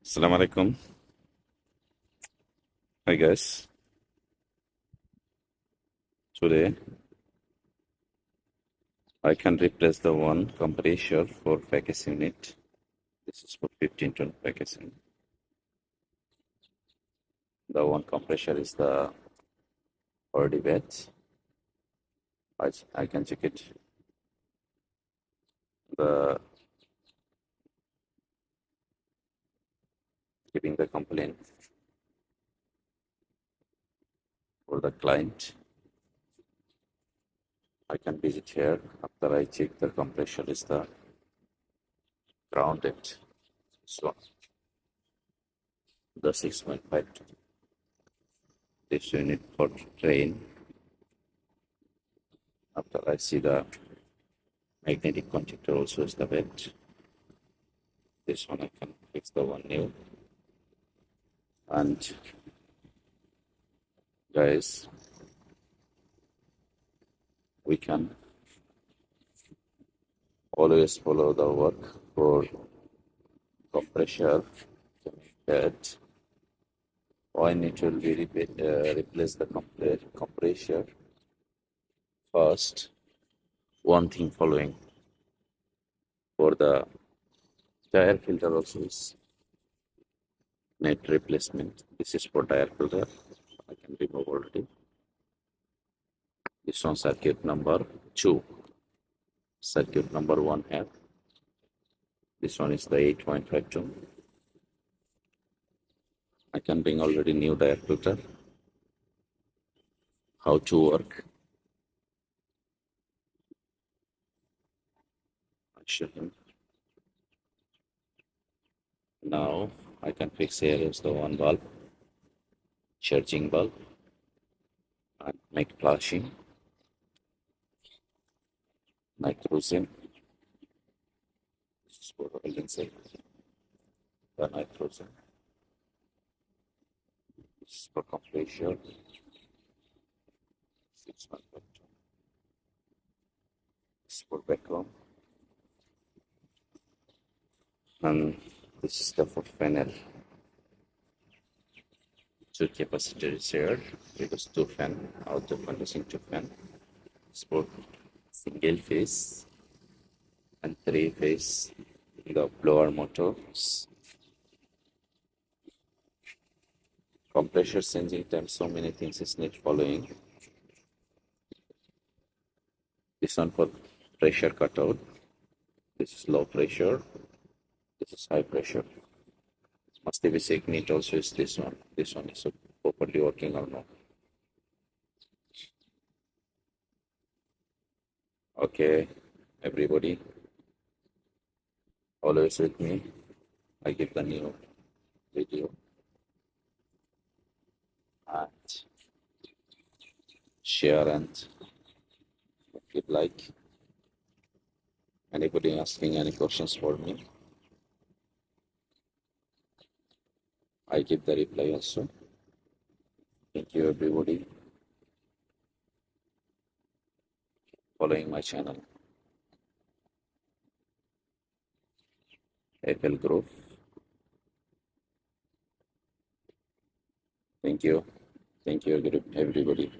Assalamu alaikum. Hi guys. Today I can replace the one compressor for package unit. This is for 15-ton packaging. The one compressor is the already bad. I can check it. The giving the complaint for the client. I can visit here. After I check the compressor is the grounded. So the 6.5. This unit for train. After I see the magnetic contactor also is the bad. This one I can fix the one new. And guys, we can always follow the work for compressor that when it will be replace the compressor first. One thing following for the tire filter also is net replacement. This is for tire filter. I can remove already. This one circuit number 2. Circuit number 1 have. This one is the 8.52. I can bring already new tire filter. How to work. I show him. Now I can fix here is the one bulb, charging bulb, and make flashing, nitrogen. This is for the building side. The nitrogen. This is for compressor. 6.2. This is for background. And this is the foot panel. 2 capacitors here. It was 2 fan, auto conditioning 2 fan. It's for single phase and 3 phase. The blower motors. Compressor changing time, so many things is need following. This one for pressure cutout. This is low pressure. This is high pressure. Must be basic need also is this one. This one is properly working or not. Okay, everybody, always with me. I give the new video and share and give like. Anybody asking any questions for me, I give the reply also. Thank you everybody following my channel. FL Group. Thank you. Thank you everybody.